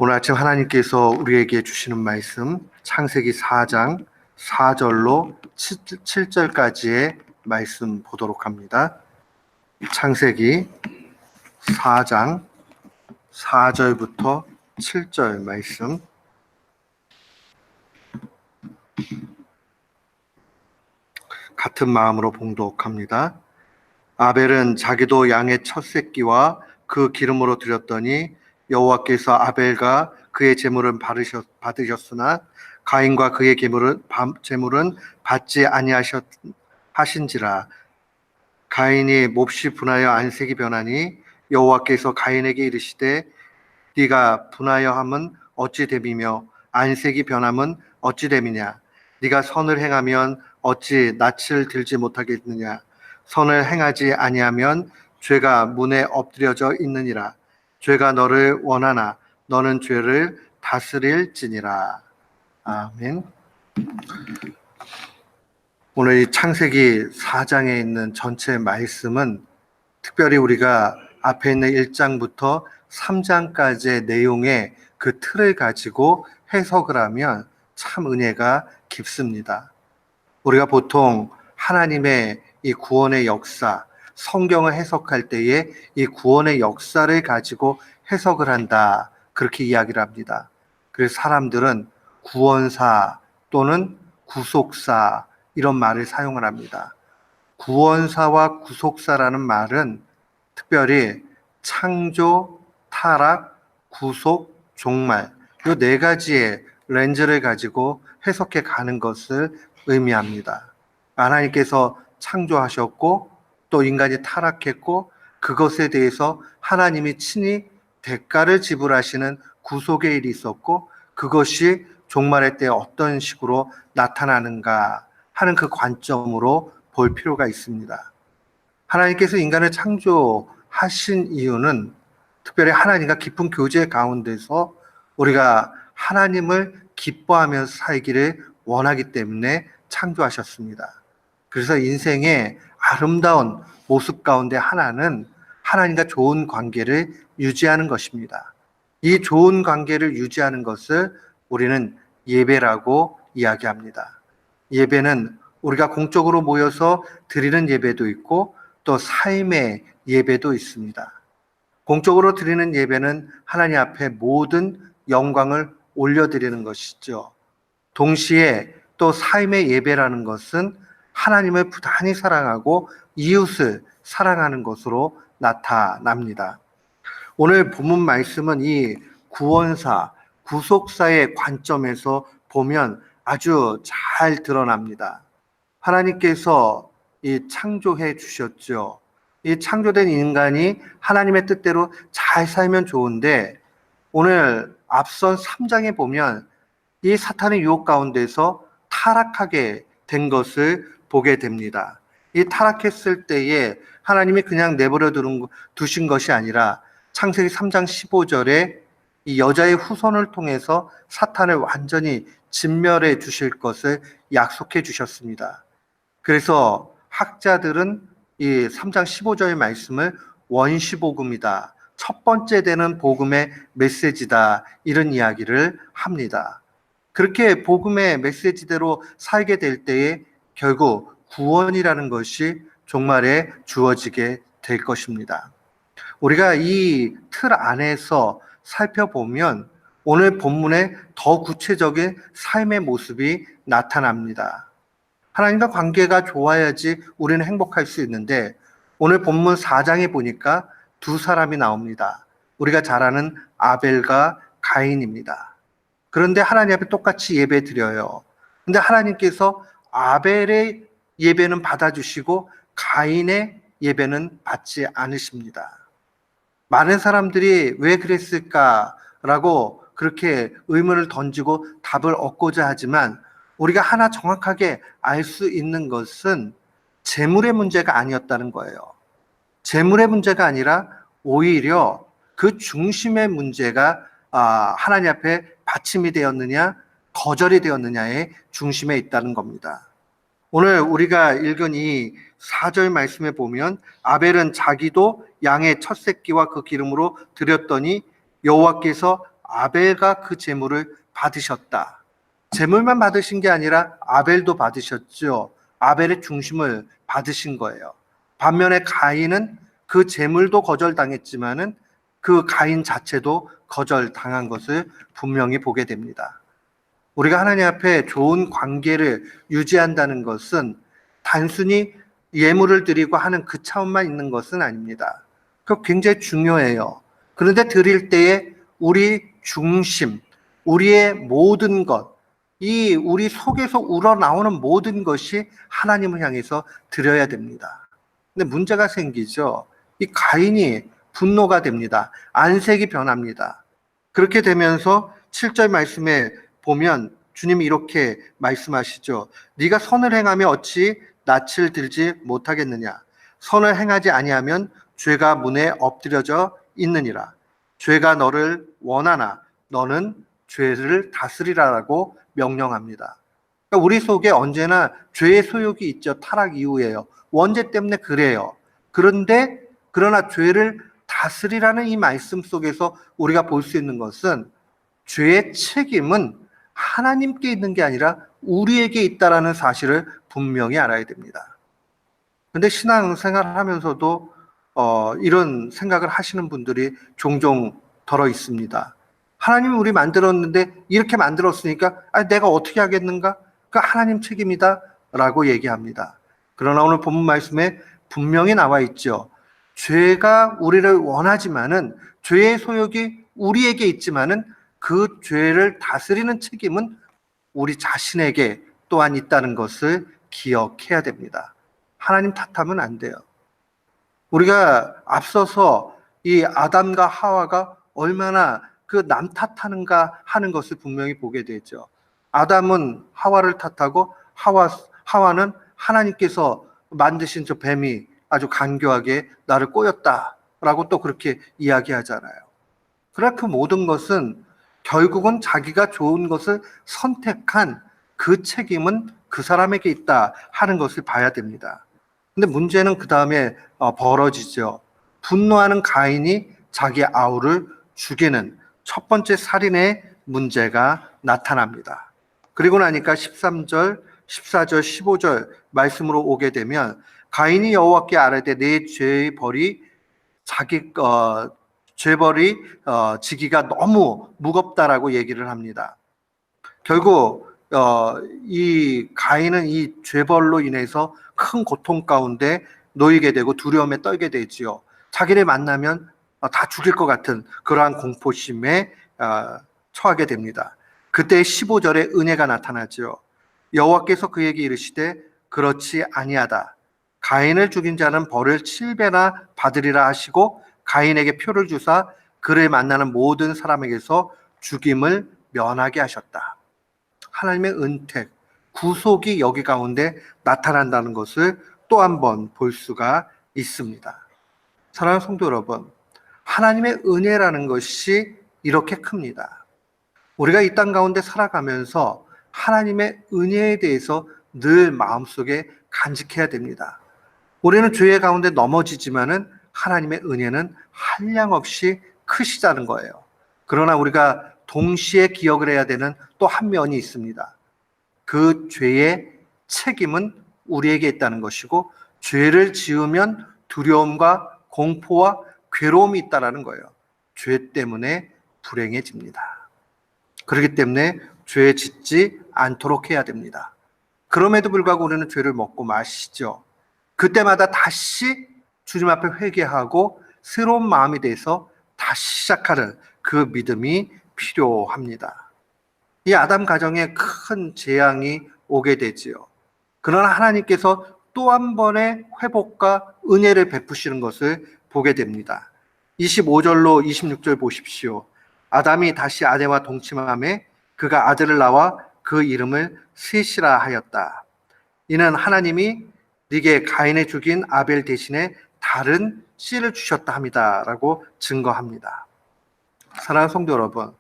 오늘 아침 하나님께서 우리에게 주시는 말씀 창세기 4장 4절로 7절까지의 말씀 보도록 합니다. 창세기 4장 4절부터 7절 말씀. 같은 마음으로 봉독합니다. 아벨은 자기도 양의 첫 새끼와 그 기름으로 드렸더니 여호와께서 아벨과 그의 제물은 받으셨으나 가인과 그의 제물은 받지 아니하신지라. 가인이 몹시 분하여 안색이 변하니 여호와께서 가인에게 이르시되 네가 분하여함은 어찌 됨이며 안색이 변함은 어찌 됨이냐. 네가 선을 행하면 어찌 낯을 들지 못하겠느냐. 선을 행하지 아니하면 죄가 문에 엎드려져 있느니라. 죄가 너를 원하나 너는 죄를 다스릴지니라. 아멘. 오늘 이 창세기 4장에 있는 전체 말씀은 특별히 우리가 앞에 있는 1장부터 3장까지의 내용의 그 틀을 가지고 해석을 하면 참 은혜가 깊습니다. 우리가 보통 하나님의 이 구원의 역사, 성경을 해석할 때에 이 구원의 역사를 가지고 해석을 한다, 그렇게 이야기를 합니다. 그래서 사람들은 구원사 또는 구속사 이런 말을 사용을 합니다. 구원사와 구속사라는 말은 특별히 창조, 타락, 구속, 종말 이 네 가지의 렌즈를 가지고 해석해 가는 것을 의미합니다. 하나님께서 창조하셨고 또 인간이 타락했고 그것에 대해서 하나님이 친히 대가를 지불하시는 구속의 일이 있었고 그것이 종말의 때 어떤 식으로 나타나는가 하는 그 관점으로 볼 필요가 있습니다. 하나님께서 인간을 창조하신 이유는 특별히 하나님과 깊은 교제 가운데서 우리가 하나님을 기뻐하면서 살기를 원하기 때문에 창조하셨습니다. 그래서 인생의 아름다운 모습 가운데 하나는 하나님과 좋은 관계를 유지하는 것입니다. 이 좋은 관계를 유지하는 것을 우리는 예배라고 이야기합니다. 예배는 우리가 공적으로 모여서 드리는 예배도 있고 또 삶의 예배도 있습니다. 공적으로 드리는 예배는 하나님 앞에 모든 영광을 올려드리는 것이죠. 동시에 또 삶의 예배라는 것은 하나님을 부단히 사랑하고 이웃을 사랑하는 것으로 나타납니다. 오늘 본문 말씀은 이 구원사, 구속사의 관점에서 보면 아주 잘 드러납니다. 하나님께서 이 창조해 주셨죠. 이 창조된 인간이 하나님의 뜻대로 잘 살면 좋은데 오늘 앞선 3장에 보면 이 사탄의 유혹 가운데서 타락하게 된 것을 보게 됩니다. 이 타락했을 때에 하나님이 그냥 내버려 두신 것이 아니라 창세기 3장 15절에 이 여자의 후손을 통해서 사탄을 완전히 진멸해 주실 것을 약속해 주셨습니다. 그래서 학자들은 이 3장 15절의 말씀을 원시복음이다, 첫 번째 되는 복음의 메시지다, 이런 이야기를 합니다. 그렇게 복음의 메시지대로 살게 될 때에 결국 구원이라는 것이 종말에 주어지게 될 것입니다. 우리가 이 틀 안에서 살펴보면 오늘 본문에 더 구체적인 삶의 모습이 나타납니다. 하나님과 관계가 좋아야지 우리는 행복할 수 있는데 오늘 본문 4장에 보니까 두 사람이 나옵니다. 우리가 잘 아는 아벨과 가인입니다. 그런데 하나님 앞에 똑같이 예배 드려요. 근데 하나님께서 아벨의 예배는 받아주시고 가인의 예배는 받지 않으십니다. 많은 사람들이 왜 그랬을까라고 그렇게 의문을 던지고 답을 얻고자 하지만 우리가 하나 정확하게 알 수 있는 것은 재물의 문제가 아니었다는 거예요. 재물의 문제가 아니라 오히려 그 중심의 문제가 하나님 앞에 받침이 되었느냐 거절이 되었느냐의 중심에 있다는 겁니다. 오늘 우리가 읽은 이 4절 말씀에 보면 아벨은 자기도 양의 첫 새끼와 그 기름으로 드렸더니 여호와께서 아벨가 그 제물을 받으셨다. 제물만 받으신 게 아니라 아벨도 받으셨죠. 아벨의 중심을 받으신 거예요. 반면에 가인은 그 제물도 거절당했지만은 그 가인 자체도 거절당한 것을 분명히 보게 됩니다. 우리가 하나님 앞에 좋은 관계를 유지한다는 것은 단순히 예물을 드리고 하는 그 차원만 있는 것은 아닙니다. 그거 굉장히 중요해요. 그런데 드릴 때에 우리 중심, 우리의 모든 것, 이 우리 속에서 우러나오는 모든 것이 하나님을 향해서 드려야 됩니다. 근데 문제가 생기죠. 이 가인이 분노가 됩니다. 안색이 변합니다. 그렇게 되면서 7절 말씀에 보면 주님이 이렇게 말씀하시죠. 네가 선을 행하며 어찌 낯을 들지 못하겠느냐. 선을 행하지 아니하면 죄가 문에 엎드려져 있느니라. 죄가 너를 원하나 너는 죄를 다스리라라고 명령합니다. 그러니까 우리 속에 언제나 죄의 소욕이 있죠. 타락 이후에요. 원죄 때문에 그래요. 그러나 죄를 다스리라는 이 말씀 속에서 우리가 볼 수 있는 것은 죄의 책임은 하나님께 있는 게 아니라 우리에게 있다라는 사실을 분명히 알아야 됩니다. 그런데 신앙생활을 하면서도 이런 생각을 하시는 분들이 종종 덜어 있습니다. 하나님이 우리 만들었는데 이렇게 만들었으니까 내가 어떻게 하겠는가? 그 하나님 책임이다 라고 얘기합니다. 그러나 오늘 본문 말씀에 분명히 나와 있죠. 죄가 우리를 원하지만은 죄의 소욕이 우리에게 있지만은 그 죄를 다스리는 책임은 우리 자신에게 또한 있다는 것을 기억해야 됩니다. 하나님 탓하면 안 돼요. 우리가 앞서서 이 아담과 하와가 얼마나 그 남 탓하는가 하는 것을 분명히 보게 되죠. 아담은 하와를 탓하고 하와는 하나님께서 만드신 저 뱀이 아주 간교하게 나를 꼬였다라고 또 그렇게 이야기하잖아요. 그러나 그 모든 것은 결국은 자기가 좋은 것을 선택한 그 책임은 그 사람에게 있다 하는 것을 봐야 됩니다. 근데 문제는 그 다음에 벌어지죠. 분노하는 가인이 자기 아우를 죽이는 첫 번째 살인의 문제가 나타납니다. 그리고 나니까 13절, 14절, 15절 말씀으로 오게 되면 가인이 여호와께 아뢰되 내 죄의 벌이 죄벌이 지기가 너무 무겁다라고 얘기를 합니다. 결국 이 가인은 이 죄벌로 인해서 큰 고통 가운데 놓이게 되고 두려움에 떨게 되지요. 자기를 만나면 다 죽일 것 같은 그러한 공포심에 처하게 됩니다. 그때 15절에 은혜가 나타나죠. 여호와께서 그에게 이르시되 그렇지 아니하다. 가인을 죽인 자는 벌을 7배나 받으리라 하시고 가인에게 표를 주사 그를 만나는 모든 사람에게서 죽임을 면하게 하셨다. 하나님의 은택, 구속이 여기 가운데 나타난다는 것을 또 한 번 볼 수가 있습니다. 사랑하는 성도 여러분, 하나님의 은혜라는 것이 이렇게 큽니다. 우리가 이 땅 가운데 살아가면서 하나님의 은혜에 대해서 늘 마음속에 간직해야 됩니다. 우리는 죄의 가운데 넘어지지만은 하나님의 은혜는 한량없이 크시다는 거예요. 그러나 우리가 동시에 기억을 해야 되는 또 한 면이 있습니다. 그 죄의 책임은 우리에게 있다는 것이고 죄를 지으면 두려움과 공포와 괴로움이 있다는 거예요. 죄 때문에 불행해집니다. 그렇기 때문에 죄 짓지 않도록 해야 됩니다. 그럼에도 불구하고 우리는 죄를 먹고 마시죠. 그때마다 다시 주님 앞에 회개하고 새로운 마음이 돼서 다시 시작하는 그 믿음이 필요합니다. 이 아담 가정에 큰 재앙이 오게 되지요. 그러나 하나님께서 또 한 번의 회복과 은혜를 베푸시는 것을 보게 됩니다. 25절로 26절 보십시오. 아담이 다시 아내와 동침함에 그가 아들을 낳아 그 이름을 셋이라 하였다. 이는 하나님이 네게 가인을 죽인 아벨 대신에 다른 씨를 주셨다 합니다. 라고 증거합니다. 사랑하는 성도 여러분,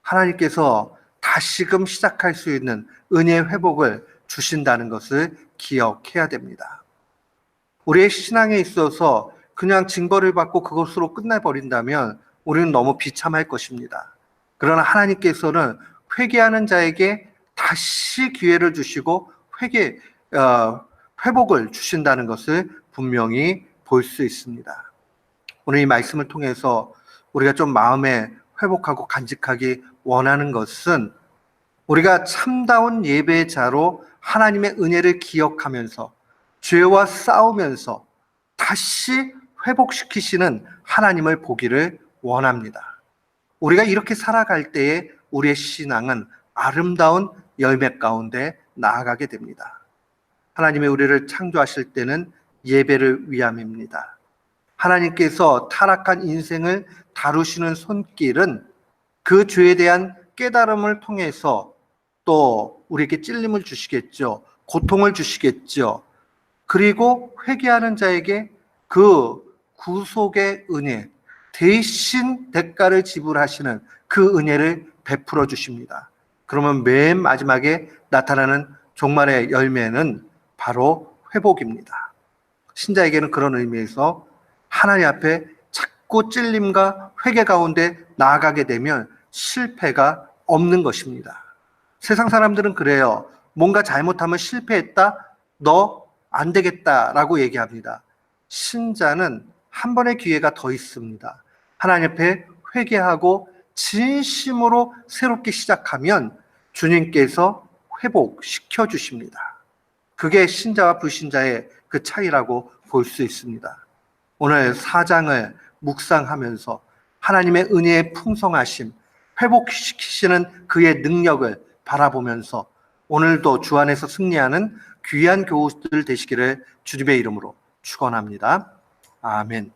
하나님께서 다시금 시작할 수 있는 은혜의 회복을 주신다는 것을 기억해야 됩니다. 우리의 신앙에 있어서 그냥 징벌을 받고 그것으로 끝내버린다면 우리는 너무 비참할 것입니다. 그러나 하나님께서는 회개하는 자에게 다시 기회를 주시고 회복을 주신다는 것을 분명히 볼 수 있습니다. 오늘 이 말씀을 통해서 우리가 좀 마음에 회복하고 간직하기 원하는 것은 우리가 참다운 예배자로 하나님의 은혜를 기억하면서 죄와 싸우면서 다시 회복시키시는 하나님을 보기를 원합니다. 우리가 이렇게 살아갈 때에 우리의 신앙은 아름다운 열매 가운데 나아가게 됩니다. 하나님이 우리를 창조하실 때는 예배를 위함입니다. 하나님께서 타락한 인생을 다루시는 손길은 그 죄에 대한 깨달음을 통해서 또 우리에게 찔림을 주시겠죠. 고통을 주시겠죠. 그리고 회개하는 자에게 그 구속의 은혜, 대신 대가를 지불하시는 그 은혜를 베풀어 주십니다. 그러면 맨 마지막에 나타나는 종말의 열매는 바로 회복입니다. 신자에게는 그런 의미에서 하나님 앞에 자꾸 찔림과 회개 가운데 나아가게 되면 실패가 없는 것입니다. 세상 사람들은 그래요. 뭔가 잘못하면 실패했다, 너 안 되겠다라고 얘기합니다. 신자는 한 번의 기회가 더 있습니다. 하나님 앞에 회개하고 진심으로 새롭게 시작하면 주님께서 회복시켜 주십니다. 그게 신자와 불신자의 그 차이라고 볼 수 있습니다. 오늘 4장을 묵상하면서 하나님의 은혜의 풍성하심, 회복시키시는 그의 능력을 바라보면서 오늘도 주 안에서 승리하는 귀한 교우들 되시기를 주님의 이름으로 축원합니다. 아멘.